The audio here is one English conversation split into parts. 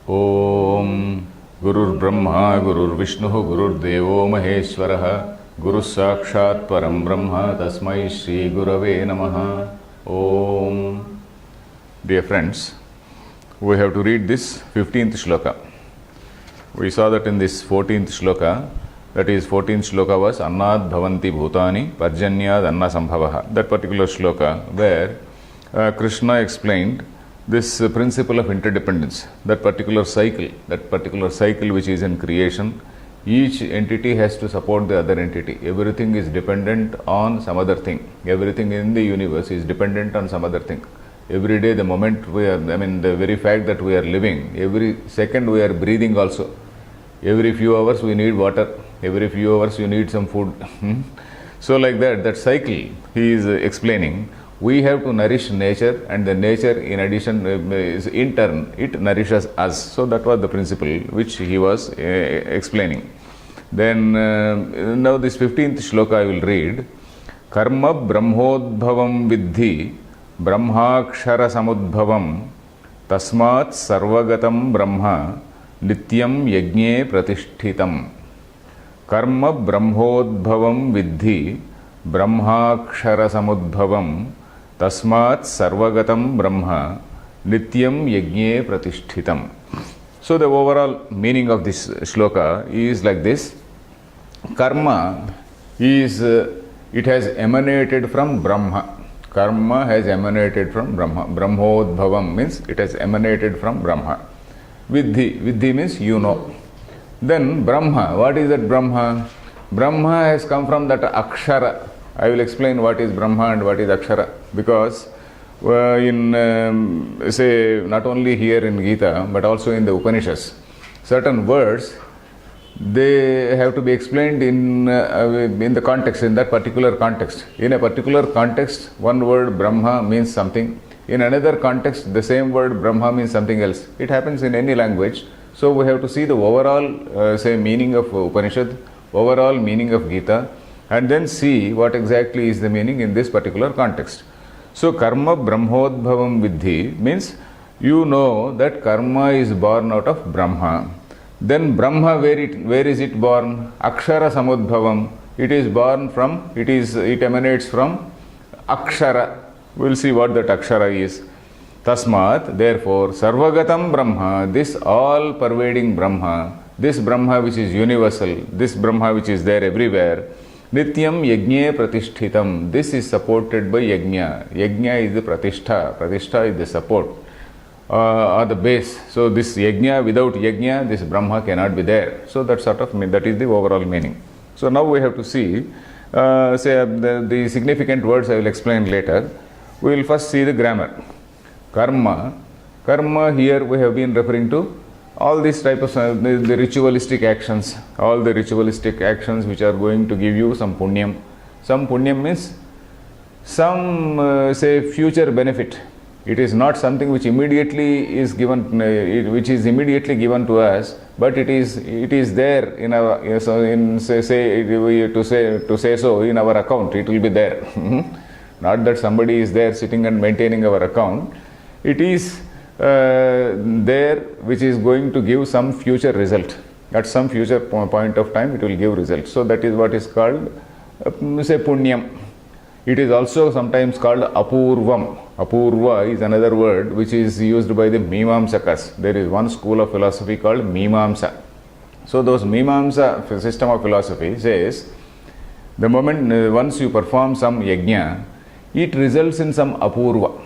Om Gurur Brahma Gurur Vishnu Gurur Devo Maheshwaraha Guru Sakshat Param Brahma Tasmai Shri Gurave Namaha. Om. Dear friends, we have to read this 15th shloka. We saw that in this 14th shloka, that is 14th shloka was Annad Bhavanti Bhutani Parjanyad Anna Sambhavaha. That particular shloka where Krishna explained this principle of interdependence, that particular cycle which is in creation. Each entity has to support the other entity. Everything is dependent on some other thing. Everything in the universe is dependent on some other thing. Every day, the moment we are, the very fact that we are living, every second we are breathing also. Every few hours we need water. Every few hours you need some food. So like that cycle he is explaining. We have to nourish nature, and the nature in addition is in turn, it nourishes us. So that was the principle which he was explaining. Then now this 15th shloka I will read. Karma brahmodbhavam vidhi brahmakshara samudbhavam tasmat sarvagatam brahma nityam yajne pratishthitam. Karma brahmodbhavam vidhi brahmakshara samudbhavam tasmat sarvagatam brahma nityam yajne pratishthitam. So the overall meaning of this shloka is like this. Karma is, it has emanated from Brahma. Karma has emanated from Brahma. Brahmodbhavam means it has emanated from Brahma. Vidhi means you know. Then Brahma, what is that Brahma? Brahma has come from that Akshara. I will explain what is Brahma and what is Akshara, because in say not only here in Gita but also in the Upanishads, certain words they have to be explained in the context, in that particular context. In a particular context, one word Brahma means something. In another context, the same word Brahma means something else. It happens in any language. So we have to see the overall say meaning of Upanishad, overall meaning of Gita, and then see what exactly is the meaning in this particular context. So karma brahmodbhavam vidhi means you know that karma is born out of Brahma. Then Brahma, where is it born? Akshara samudbhavam. It is born from, it emanates from Akshara. We will see what that Akshara is. Tasmat, therefore, sarvagatam Brahma, this all pervading Brahma, this Brahma which is universal, this Brahma which is there everywhere, nityam yajne pratishthitam, this is supported by yajna. Yajna is the pratishtha, pratishtha is the support or the base. So this yajna, without yajna, this Brahma cannot be there. So that sort of, that is the overall meaning. So now we have to see, the significant words I will explain later. We will first see the grammar. Karma here we have been referring to all these type of the ritualistic actions, all the ritualistic actions which are going to give you some punyam. Some punyam means some say future benefit. It is not something which immediately is given, which is immediately given to us, but it is there in our to say so in our account. It will be there. Not that somebody is there sitting and maintaining our account. It is there which is going to give some future result. At some future point of time it will give result. So that is what is called say punyam. It is also sometimes called apurvam. Apurva is another word which is used by the Mimamsakas. There is one school of philosophy called Mimamsa. So those Mimamsa system of philosophy says the moment once you perform some yajna, it results in some apurva.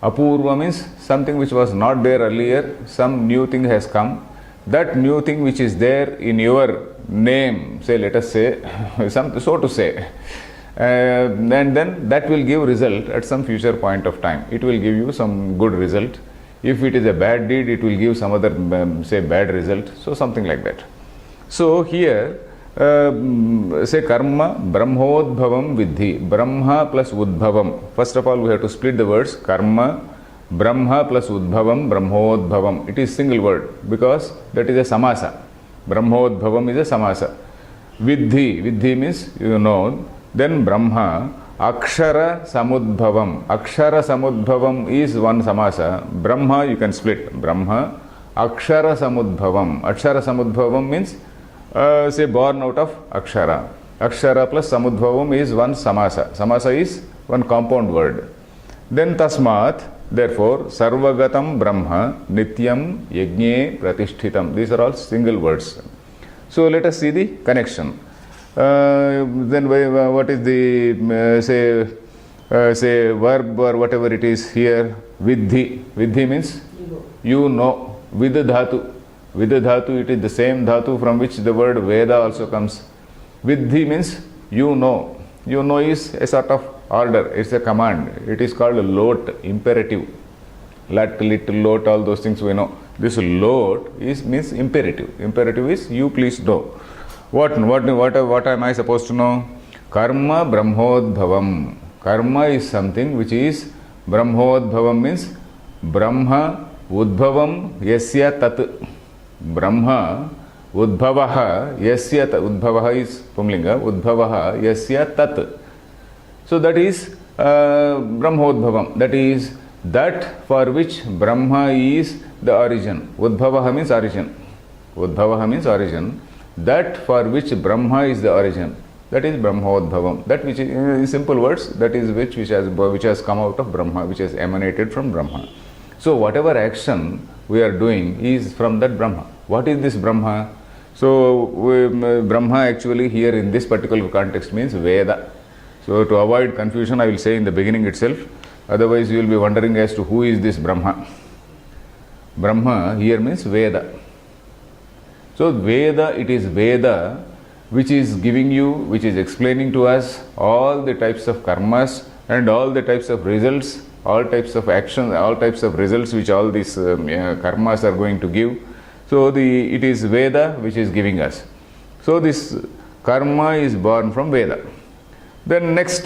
Apurva means something which was not there earlier, some new thing has come. That new thing which is there in your name, say let us say, so to say, and then that will give result at some future point of time. It will give you some good result. If it is a bad deed, it will give some other say bad result. So something like that. So here say karma brahmodbhavam vidhi. Brahma plus udbhavam. First of all we have to split the words. Karma Brahma plus udbhavam brahmodbhavam. It is single word because that is a samasa. Brahmodbhavam is a samasa. Vidhi means you know. Then Brahma Akshara Samudbhavam. Akshara Samudbhavam is one samasa. Brahma you can split. Brahma Akshara Samudbhavam. Akshara Samudbhavam means say born out of Akshara. Akshara plus Samudbhavam is one samasa. Samasa is one compound word. Then Tasmat, therefore, Sarvagatam Brahma Nityam Yajne Pratishthitam. These are all single words. So let us see the connection. Then what is the say verb or whatever it is here? Vidhi. Vidhi means you know. Vidha dhatu. Vidha dhatu, it is the same dhatu from which the word Veda also comes. Vidhi means you know. You know is a sort of order. It's a command. It is called lot, imperative. Lat, lit, lot, all those things we know. This lot is means imperative. Imperative is you please know. What am I supposed to know? Karma Brahmodbhavam. Karma is something which is Brahmodbhavam means Brahma Udbhavam Yasya Tat. Brahma Udbhavaha Yasya Tat. Udbhavaha is Pumlinga. Udbhavaha Yasya Tat. So that is Brahmodbhavam. That is that for which Brahma is the origin. Udbhavaha means origin. Udbhavaha means origin. That for which Brahma is the origin. That is Brahmodbhavam. That which is, in simple words, that is which has come out of Brahma, which has emanated from Brahma. So whatever action we are doing is from that Brahma. What is this Brahma? So Brahma actually here in this particular context means Veda. So to avoid confusion, I will say in the beginning itself. Otherwise you will be wondering as to who is this Brahma. Brahma here means Veda. So Veda, it is Veda which is giving you, which is explaining to us all the types of karmas and all the types of results, all types of actions, all types of results which all these karmas are going to give. So it is Veda which is giving us. So this karma is born from Veda. Then next,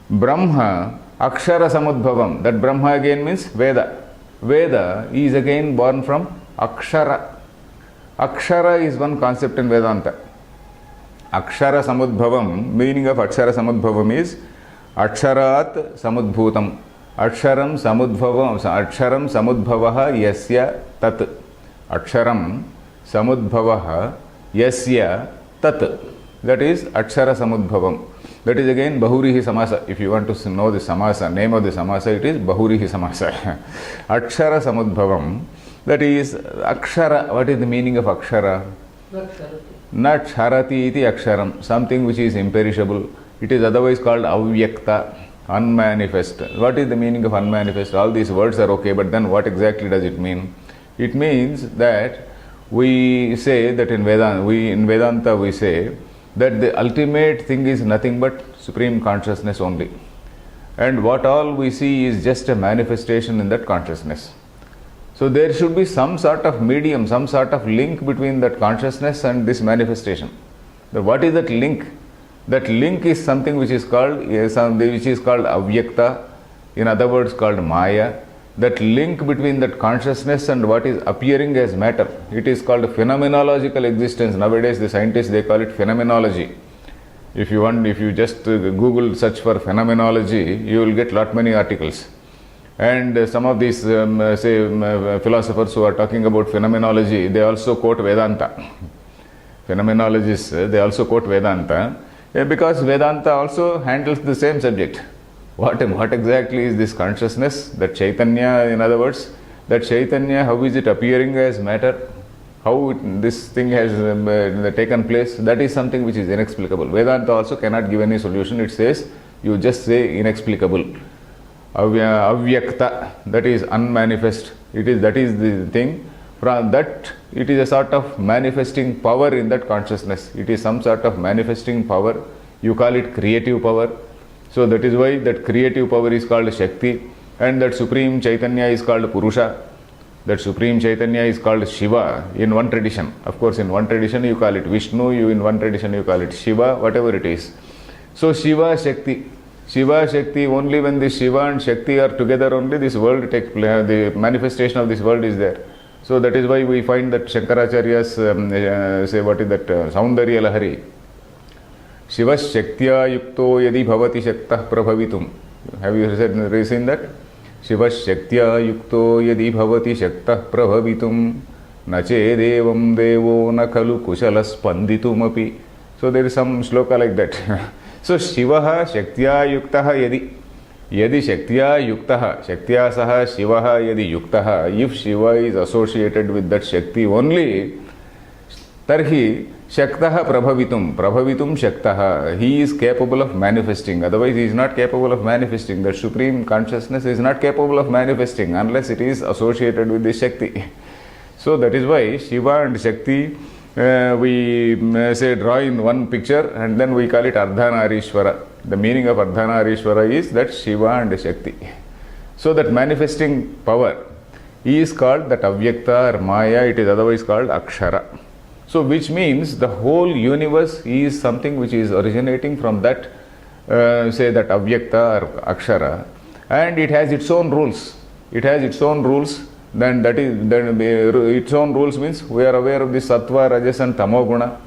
Brahma, Akshara Samudbhavam. That Brahma again means Veda. Veda is again born from Akshara. Akshara is one concept in Vedanta. Akshara Samudbhavam, meaning of Akshara Samudbhavam is Aksharat Samudbhutam. Aksharam Samudbhavaha Yasya Tat. Aksharam Samudbhavaha Yasya Tat. That is Akshara Samudbhavam. That is again Bahurihi Samasa. If you want to know the Samasa, name of the Samasa, it is Bahurihi Samasa. Akshara Samudbhavam. That is Akshara. What is the meaning of Akshara? Not Sharati iti Aksharam. Something which is imperishable. It is otherwise called Avyakta, unmanifest. What is the meaning of unmanifest? All these words are okay, but then what exactly does it mean? It means that we say that in Vedanta we say that the ultimate thing is nothing but Supreme Consciousness only. And what all we see is just a manifestation in that consciousness. So there should be some sort of medium, some sort of link between that consciousness and this manifestation. But what is that link? That link is something which is called Avyakta, in other words called Maya. That link between that consciousness and what is appearing as matter, it is called phenomenological existence. Nowadays the scientists, they call it phenomenology. If you just Google search for phenomenology, you will get lot many articles. And some of these philosophers who are talking about phenomenology, they also quote Vedanta. Phenomenologists, they also quote Vedanta, because Vedanta also handles the same subject. What exactly is this consciousness, that Chaitanya, in other words, that Chaitanya, how is it appearing as matter? How this thing has taken place? That is something which is inexplicable. Vedanta also cannot give any solution. It says, you just say inexplicable. Avyakta, that is unmanifest. That is the thing. From that, it is a sort of manifesting power in that consciousness. It is some sort of manifesting power. You call it creative power. So that is why that creative power is called Shakti, and that Supreme Chaitanya is called Purusha. That Supreme Chaitanya is called Shiva in one tradition. Of course, in one tradition you call it Vishnu, in one tradition you call it Shiva, whatever it is. So Shiva, Shakti. Shiva, Shakti, only when the Shiva and Shakti are together only this world takes place, the manifestation of this world is there. So that is why we find that Shankaracharya's say what is that Saundarya Lahari. Shiva Shaktya Yukto Yadi Bhavati Shaktah Prabhavitum. Have you seen that? Shiva Shaktya Yukto Yadi Bhavati Shaktah Prabhavitum Na Chedevam Devo Na Kalu Kushala Spanditumapi. So there is some shloka like that. So Shivaha Shaktya Yuktaha Yadi. Yadi Shaktya Yuktaha, Shaktya Saha Shivaha Yadi Yuktaha. If Shiva is associated with that Shakti only, Tarhi Shaktaha Prabhavitum, Prabhavitum Shaktaha. He is capable of manifesting. Otherwise, he is not capable of manifesting. That supreme consciousness is not capable of manifesting unless it is associated with the Shakti. So that is why Shiva and Shakti we say draw in one picture and then we call it Ardhanarishwara. The meaning of Ardhanarishwara is that Shiva and Shakti. So that manifesting power is called that Avyakta or Maya. It is otherwise called Akshara. So which means the whole universe is something which is originating from that say that Avyakta or Akshara, and it has its own rules. It has its own rules. Then its own rules means we are aware of the Sattva, Rajas and Tamo Guna.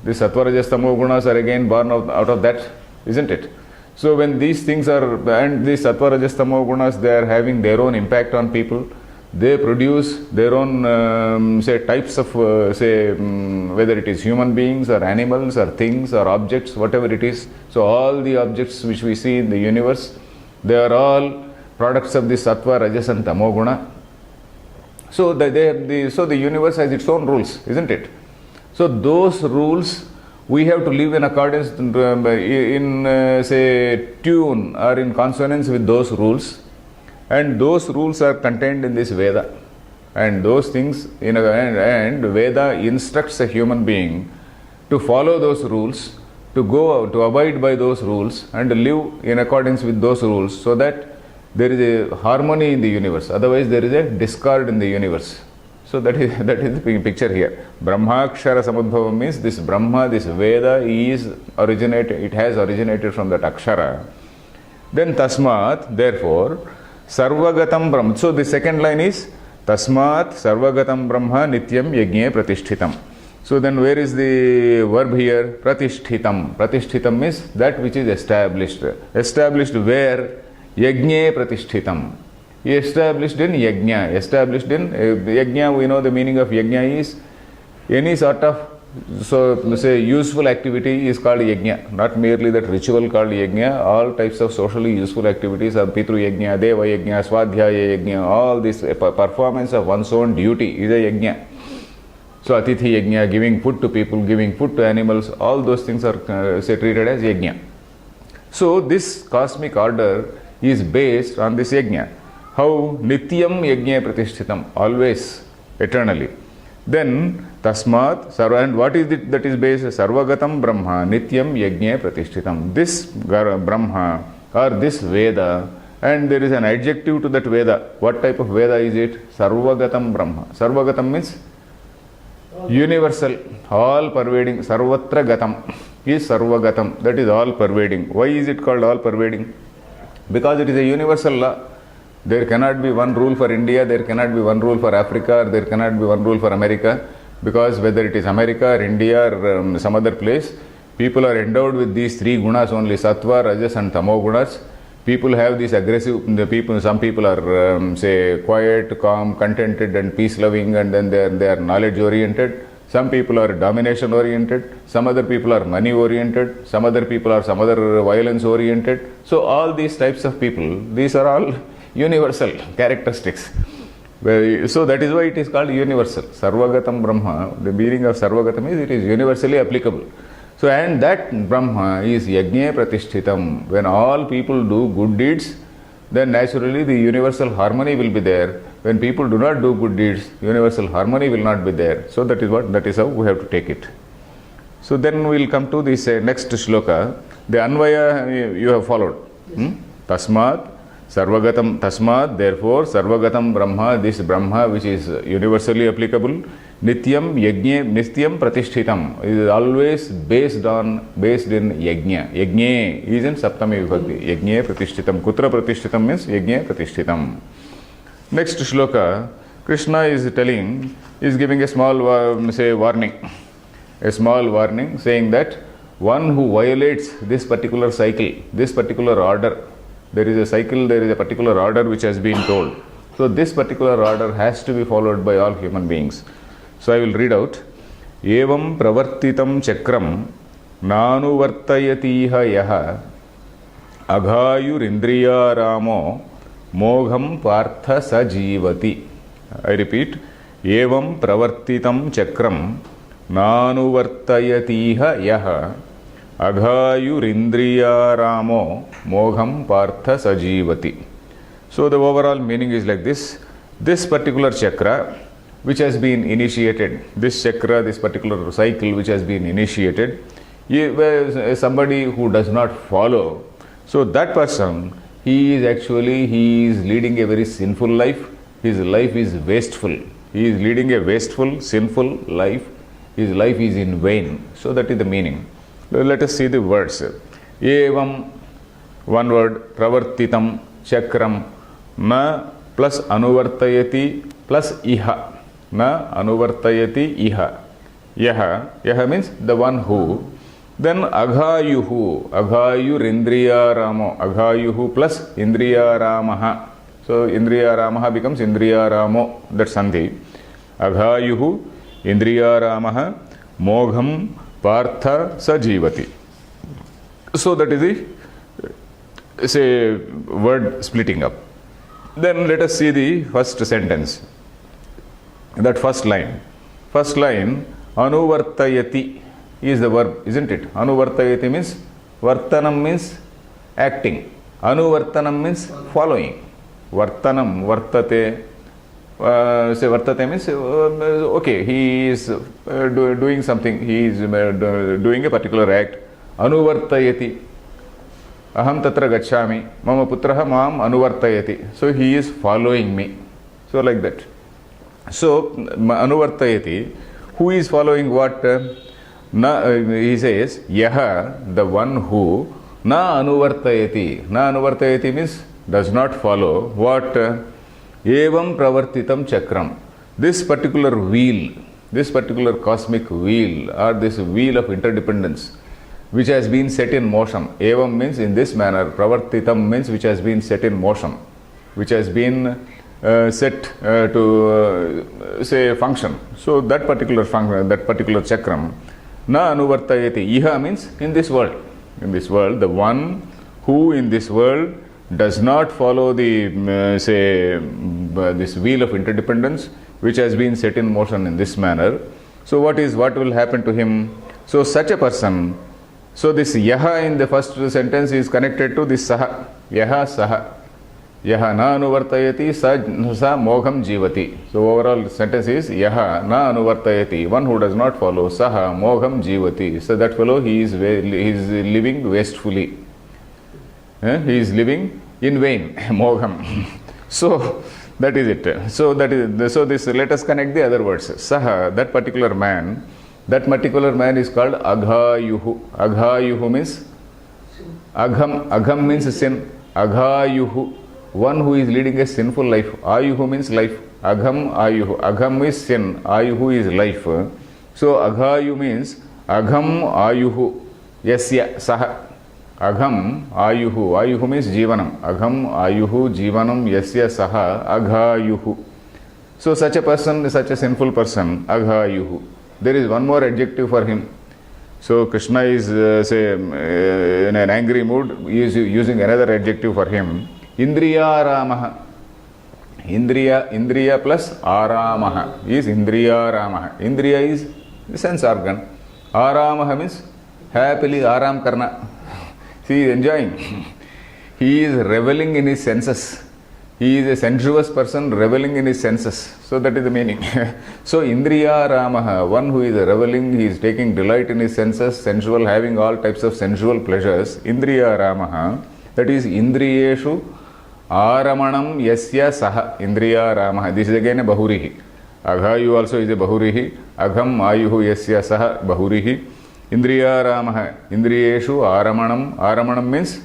The Sattva, Rajas, Tamo Gunas are again born out of that, isn't it? So when these things are, and the Sattva, Rajas, Tamo Gunas, they are having their own impact on people. They produce their own say types of whether it is human beings or animals or things or objects, whatever it is. So all the objects which we see in the universe, they are all products of the Sattva, Rajas and Tamo Guna. So the universe has its own rules, isn't it? So those rules we have to live in accordance say tune or in consonance with those rules, and those rules are contained in this Veda, and those things and Veda instructs a human being to follow those rules, to go out, to abide by those rules and live in accordance with those rules, so that there is a harmony in the universe. Otherwise there is a discord in the universe. So that is the picture here. Brahmakshara Samudbhava means this Brahma, this Veda is originated, it has originated from that Akshara. Then Tasmat, therefore, Sarvagatam Brahma. So the second line is Tasmat Sarvagatam Brahma Nityam Yajne Pratishtitam. So then where is the verb here? Pratishtitam. Pratishtitam means that which is established. Established where? Yajne Pratishtitam. Established in Yajna. Established in Yajna, we know the meaning of Yajna is any sort of say useful activity is called Yajna. Not merely that ritual called Yajna. All types of socially useful activities are Pitru Yajna, Deva Yajna, Swadhyaya Yajna. All this performance of one's own duty is a Yajna. So Atithi Yajna, giving food to people, giving food to animals, all those things are say treated as Yajna. So this cosmic order is based on this Yajna. How? Nityam Yajna Pratishtitam, always, eternally. Then Tasmat, and what is it that is based? Sarvagatam Brahma, Nityam Yajna Pratishtitam. This Brahma or this Veda, and there is an adjective to that Veda. What type of Veda is it? Sarvagatam Brahma. Sarvagatam means universal, all pervading. Sarvatra Gatam is Sarvagatam, that is all pervading. Why is it called all pervading? Because it is a universal law. There cannot be one rule for India, there cannot be one rule for Africa, or there cannot be one rule for America, because whether it is America or India or some other place, people are endowed with these three gunas only, Sattva, Rajas and Tamo gunas. People have this aggressive, some people are say quiet, calm, contented and peace-loving, and then they are knowledge-oriented. Some people are domination-oriented, some other people are money-oriented, some other people are some other violence-oriented. So all these types of people, these are all universal characteristics. So that is why it is called universal. Sarvagatam Brahma, the meaning of Sarvagatam is it is universally applicable. So and that Brahma is Yajna Pratishtitam. When all people do good deeds, then naturally the universal harmony will be there. When people do not do good deeds, universal harmony will not be there. So that is how we have to take it. So then we will come to this next shloka. The Anvaya you have followed. Tasmat Sarvagatam Tasmat, therefore Sarvagatam Brahma, this Brahma which is universally applicable, Nityam Yajna, Nityam Pratishtitam, is always based in Yajna. Yajna is in Saptami Vibhakti. Yajna Pratishtitam. Kutra Pratishtitam means Yajna Pratishtitam. Next shloka, Krishna is giving a small warning. A small warning saying that one who violates this particular cycle, this particular order, There is a cycle, there is a particular order which has been told. So this particular order has to be followed by all human beings. So I will read out. Evam pravartitam chakram nanuvartayatiha yaha aghayurindriyaramo mogham partha sajivati. I repeat. Evam pravartitam chakram nanuvartayatiha yaha aghayurindriyaramo mogham partha sajivati. So the overall meaning is like this. This particular chakra which has been initiated, this chakra, this particular cycle which has been initiated, somebody who does not follow, so that person, he is leading a very sinful life. His life is wasteful. He is leading a wasteful, sinful life. His life is in vain. So that is the meaning. Let us see the words. Evam, one word, pravartitam, chakram, na plus anuvartayati plus iha. Na anuvartayati iha. Yaha means the one who. Then aghayuhu, aghayurindriyaramo, aghayuhu plus indriyaramaha. So indriyaramaha becomes indriyaramo, that's sandhi. Aghayuhu, indriyaramaha, mogham partha sajivati. So that is the say word splitting up. Then let us see the first sentence. That first line. First line, anuvartayati is the verb, isn't it? Anuvartayati means, vartanam means acting. Anuvartanam means following. Vartanam, vartate. Say vartate means, okay, he is doing something, he is doing a particular act. Anuvartayati. Aham tatra gacchami. Mama putraha mam anuvartayati. So he is following me. So like that. So anuvartayati. Who is following what? He says, yaha, the one who, na anuvartayati. Na anuvartayati means does not follow what? Evam pravartitam chakram. This particular wheel, this particular cosmic wheel, or this wheel of interdependence, which has been set in motion. Evam means in this manner, pravartitam means which has been set in motion, which has been set to say function. So that particular function, that particular chakram, na anuvartayati. Iha means in this world. In this world, the one who in this world does not follow the this wheel of interdependence which has been set in motion in this manner. So what will happen to him? So such a person, so this yaha in the first sentence is connected to this saha. Yaha saha. Yaha na anuvartayati sa mogham jivati. So overall sentence is yaha na anuvartayati. One who does not follow saha mogham jivati. So that fellow, he is living wastefully. He is living in vain. Mogham. So that is it. So this, let us connect the other words. Saha, that particular man is called aghayuhu. Aghayuhu means agham. Agham means sin. Aghayuhu, one who is leading a sinful life. Ayuhu means life. Agham, ayuhu. Agham is sin. Ayuhu is life. So aghayu means agham ayuhu yasya saha. Agham ayuhu. Ayuhu means jivanam. Agham ayuhu jivanam yasya saha aghayuhu. So such a person, such a sinful person, aghayuhu. There is one more adjective for him. So Krishna is in an angry mood, he is using another adjective for him. Indriyaramaha. Indriya plus aramaha is indriyaramaha. Indriya is the sense organ. Aramaha means happily aram karna. He is enjoying. He is reveling in his senses. He is a sensuous person reveling in his senses. So that is the meaning. So Indriya Ramaha, one who is reveling, he is taking delight in his senses, sensual, having all types of sensual pleasures. Indriya Ramaha, that is Indriyeshu Aramanam Yasya Saha. Indriya Ramaha. This is again a Bahurihi. Aghayu also is a Bahurihi. Agham Ayuhu Yasya Saha Bahurihi. Indriya Ramaha. Indriyeshu Aramanam. Aramanam means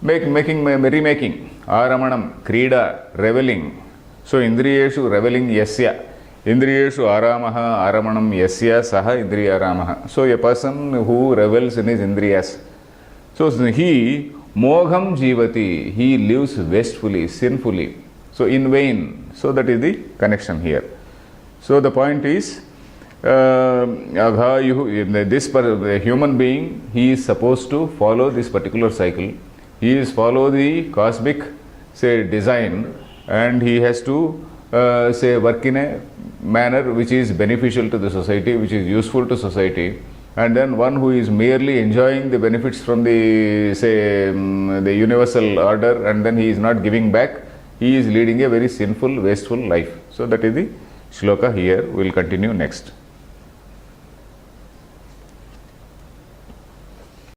merrymaking. Aramanam, Krida, reveling. So Indriyeshu reveling yasya. Indriyeshu aramaha, aramanam yasya saha indriya ramaha. So a person who revels in his indriyas. So he Mogham jivati, he lives wastefully, sinfully. So in vain. So that is the connection here. So the point is, this human being, he is supposed to follow this particular cycle. He is follow the cosmic, say, design, and he has to say work in a manner which is beneficial to the society, which is useful to society. And then one who is merely enjoying the benefits from the, say, the universal order, and then he is not giving back, he is leading a very sinful, wasteful life. So that is the shloka here. We will continue next.